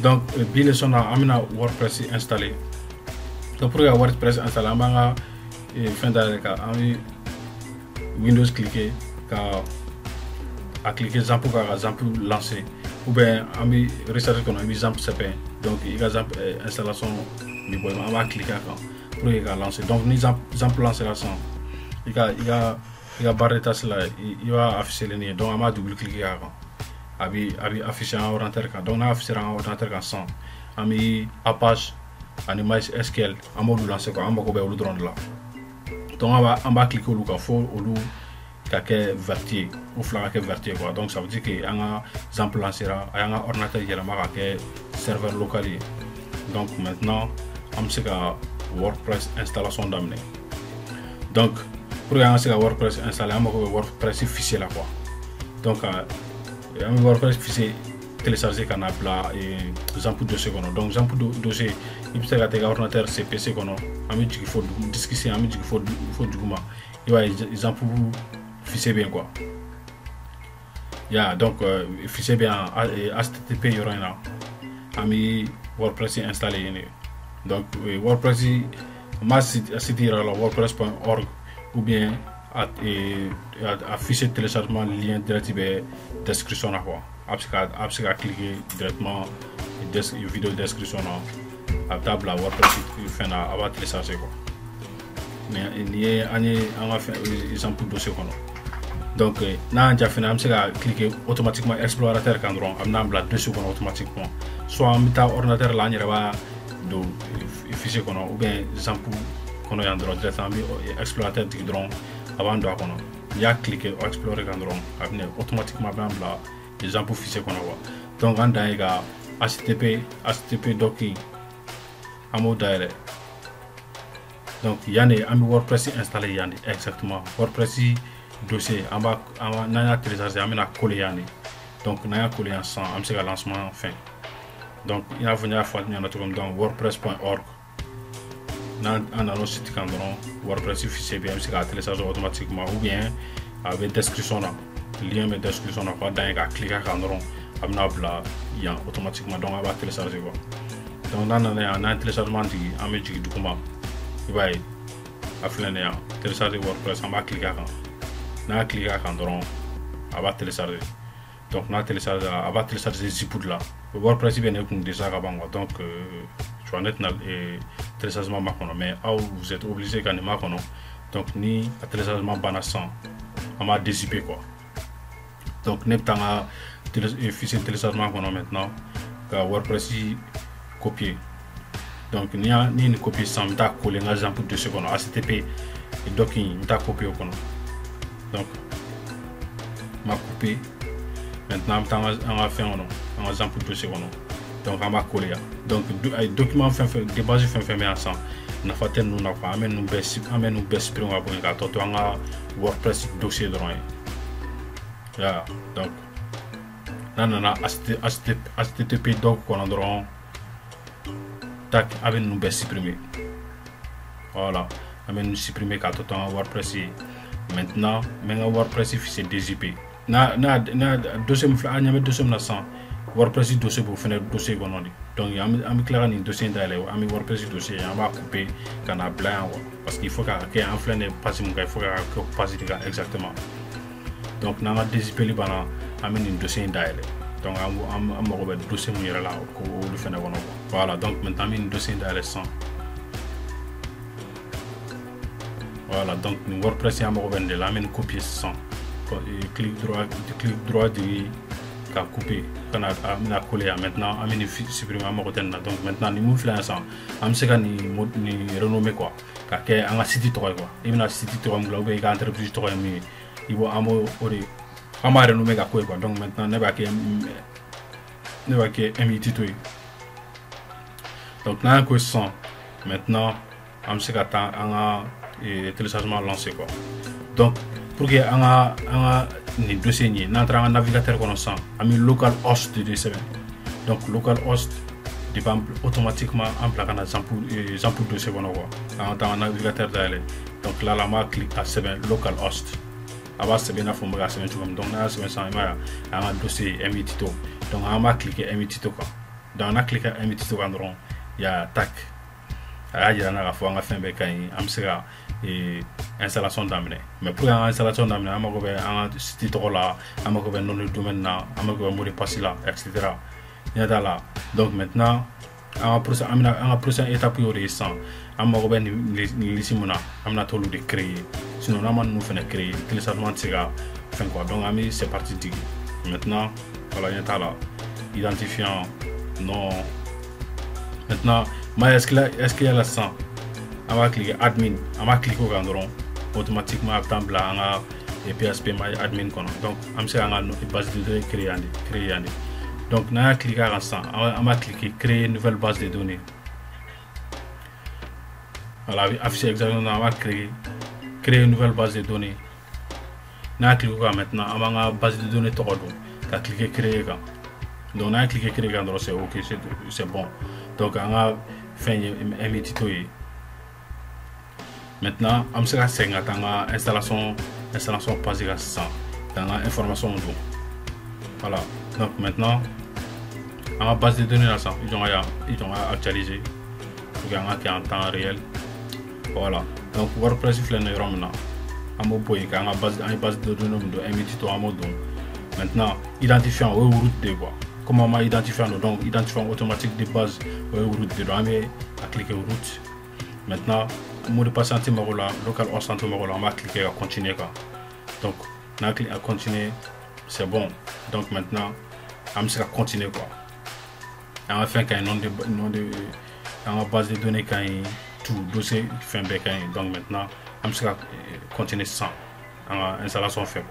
Donc bi leçon na amina WordPress installé. Donc pour WordPress installé amanga fin d'aller ka ami Windows cliquer ka à cliquer exemple ka exemple lancer ou bien ami rechercher qu'on a mis exemple CP. Donc il y a exemple installation du boy on va cliquer pour que lancer. Donc ni exemple l'installation il y a barre de tâches là il va afficher les liens. Donc on va double cliquer avant. Abi afficher en ordinateur quand donc on a affiché en ordinateur quand sans ami Apache animage SQL on va lancer quoi on va couvrir le drone là. Donc on va cliquer au local faut au loup qu'à vertier ou flaque vertier quoi. Donc ça veut dire que on a exemple lancera un ordinateur il y a marqué serveur local. Donc maintenant on sait que WordPress installation d'amener. Donc pour lancer WordPress installer on va WordPress fichier là quoi. Donc on WordPress fichier télécharger qu'on a là et exemple dossier qu'on a. Donc exemple dossier il peut être ordinateur CPC qu'on a ami il faut discuter ami il faut du coup il va exemple fichier bien quoi. Donc fichier bien HTTP il y aura un ami WordPress installé. Donc WordPress ma site WordPress.org ou bien à fichier téléchargement lien direct description là quoi. Après cliquer directement vidéo description là à table WordPress fait na avoir télécharger quoi. Mais il y a un exemple dossier quoi. Donc na déjà fait am cliquer automatiquement explorateur quand on a bla dessus quoi automatiquement soit en mettant ordinateur là il va do fichier qu'on ou bien exemple qu'on a Android directement explorateur du drone avant de qu'on il y a cliquer explorer quand drone après automatiquement bla exemple fichier qu'on a. Donc on a http docking en mode direct. Donc il y a un WordPress installé yani exactement WordPress dossier en bas na télécharger amena coller yani. Donc na coller ensemble am c'est lancement fin. Donc il y a venir à faire dans wordpress.org. Dans un site quand on WordPress fichier bien c'est télécharger automatiquement ou bien avec description là lien de description là quoi dans cliquer quand on amena bla il y a automatiquement donc on va télécharger quoi. Donc dans un téléchargement du américain du combat il va afficher télécharger WordPress on va cliquer quand on va télécharger. Donc on va télécharger zip là WordPress bien est déjà avant donc tu vas net et téléchargement maintenant mais vous êtes obligé quand même maintenant donc ni à téléchargement banassan on va dézipper quoi. Donc n'est pas fichier téléchargement qu'on a maintenant WordPress copier. Donc ni une copie sans ta coller un exemple de ce qu'on a HTTP et docking ta copier qu'on a. Donc ma copie maintenant on va faire un exemple de ce qu'on a. Donc on va coller. Donc document fait de base fait ensemble. Na faten nous na pas amène nous baisse prix on va prendre quand on a WordPress dossier de donc nanana HTTP doc qu'on a droit tac avec nous baisse supprimer. Voilà amène nous supprimer quand on a WordPress maintenant WordPress fichier DZP na dossier me fait mettre dossier na 100 WordPress dossier pour faire dossier qu'on a dit. Donc am clair ni dossier d'aller am WordPress dossier on va couper quand a blanc parce qu'il faut qu'il en flène pas il faut que pas exactement. Donc na DZP li bana am une dossier d'aller. Donc am robot dossier mu là ko le faire na voilà donc maintenant une dossier d'aller 100. Voilà donc ni WordPress am robot de la même copier 100. Clic droit du couper quand on a collé maintenant on a supprimé donc maintenant ni moufle ensemble on sait qu'on ni renommé quoi car on a site quoi il y a site toi global il y a entreprise toi mais il va amo ori on a renommé quoi donc maintenant ne va que MIT toi donc là quoi sont maintenant on sait qu'on a téléchargement lancé quoi donc pour que on a ni dossier ni n'entre en navigateur connaissant a mis local host de DCB. Donc local host dépend automatiquement en plaquant exemple dossier qu'on a dans un navigateur d'aller. Donc là la marque clique à CB local host. Avant c'est bien à fond à CB donc là c'est ça un dossier MIT donc on va cliquer MIT quoi. donc on a cliqué un petit peu il y a tac il y a un fois on a fait un bec et installation d'amener mais pour l'installation d'amener on a un site là on a un nom de domaine là on a un mot de passe là etc. il y a là donc maintenant on a prochaine étape au dessin on a un tout de créer sinon on a nous fait créer téléchargement de quoi donc ami c'est parti maintenant voilà il y a là identifiant non maintenant est-ce qu'il y a la 100 on va cliquer admin on va cliquer au endroit automatiquement après blanc et PHP my admin donc on sait une base de données créer donc on va cliquer à ça on va cliquer créer une nouvelle base de données voilà afficher exactement on va créer une nouvelle base de données on va cliquer maintenant on va base de données on va cliquer créer donc on a cliqué créer c'est ok c'est bon donc on a fait un petit tutoriel. Maintenant on se renseigne dans l'installation basique à ça dans l'information voilà donc maintenant en base de données là ça ils ont actualisé pour gagner en temps réel voilà donc WordPress fait le maintenant en base de données de un petit tutoriel maintenant identifiant où route de quoi comment on identifie donc identifiant automatique de base route de domaine à cliquer route maintenant mot de passe anti là local au centre là on va cliquer à continuer quoi donc on a cliqué à continuer c'est bon donc maintenant on va continuer quoi on va faire un nom de en base de données quand tout dossier fait un donc maintenant on va continuer sans en installation fait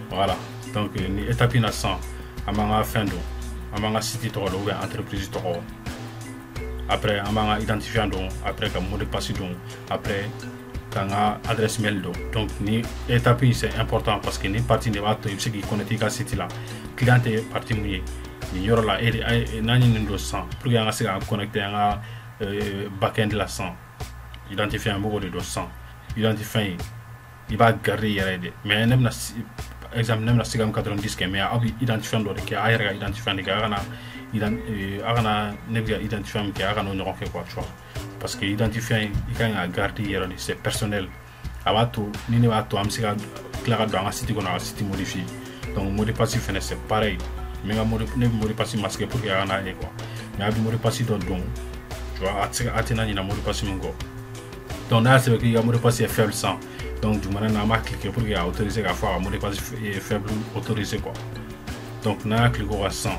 voilà donc l'étape in 100 on va faire on va site ou entreprise après on va identifier après comme mot de passe après quand adresse mail donc ni étape c'est important parce que ni partie de votre ce qui connecté à site là client est parti mouillé ni yoro là et nani ndo 100 pour que on se connecter à backend la 100 identifier un mot de 200 identifier il va garder mais même exemple nem na sigam 90 ke mais abi identifiant do ke ayra identifiant de garana agana nebia identifiant ke agana no ko quoi tu vois parce que identifiant il kan garder yero c'est personnel abato ni ne bato am siga clara do un site qu'on a site modifié donc mot de passe fait c'est pareil mais mot de passe masqué pour que agana et quoi mais abi mot de passe do donc tu vois atina ni na mot de passe mon go donc là c'est que il y a mot de passe faible 100 donc du moment on a cliqué pour autoriser à faire un mot de passe faible autorisé quoi donc on a cliqué à 100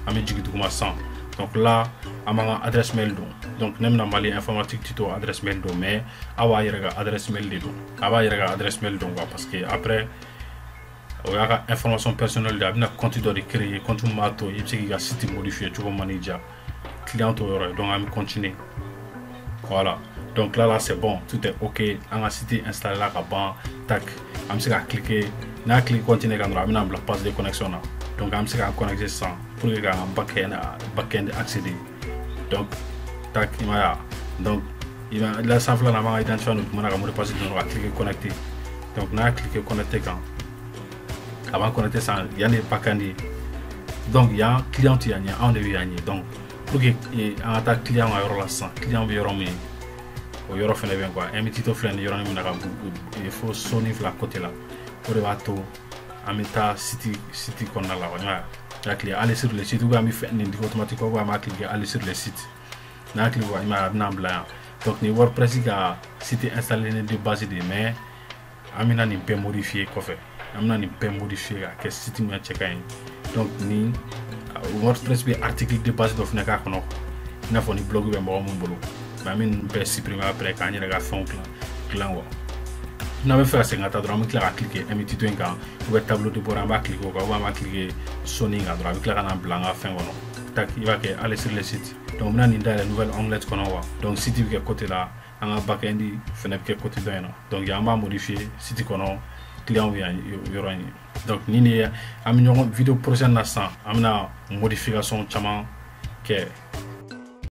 on met du 100 donc là on a adresse mail donc même dans mali informatique tuto adresse mail mais awa yera adresse mail adresse mail parce que après on a information personnelle de compte de créer compte mato et puis il site modifié tu vas manager client donc on continue voilà. Donc là c'est bon, tout est ok. On a site installé là avant, tac. On va cliquer, on a cliqué continuer quand on a la page de connexion là. Donc on va connecter ça pour que backend accéder. Donc tac, il va donc il va là ça là on va identifier notre mot de passe on va cliquer connecter. Donc on a cliqué connecter quand avant de connecter ça, il y a des backend. Donc il y a un client qui a on devait gagner. Donc pour que un attaque client à euro là 100, client va euro au yoro fene bien quoi un petit peu flen yoro ni na il faut sonner la côté là pour bateau ameta city qu'on a là la clé aller sur le site ou bien fait ni automatiquement ou ma cliquer aller sur le site na cliquer ou ma blanc donc ni WordPress ga site installé de base de mais amina ni peut modifier quoi fait amina ni peut modifier que site mi checker donc ni WordPress bi article de base do fene ka kono na foni blog be mo bolo mais on peut supprimer après quand il y a un clan on avait fait ça quand on a cliqué un petit truc quand le tableau de bord on va cliquer on va cliquer sonning à droite avec la blanc à fin tac il va aller sur le site donc on a une nouvelle onglet qu'on a donc site qui est côté là on a backend fenêtre qui est côté là donc il y a un modifier site qu'on a client donc ni a une vidéo prochaine là ça on a modification chama que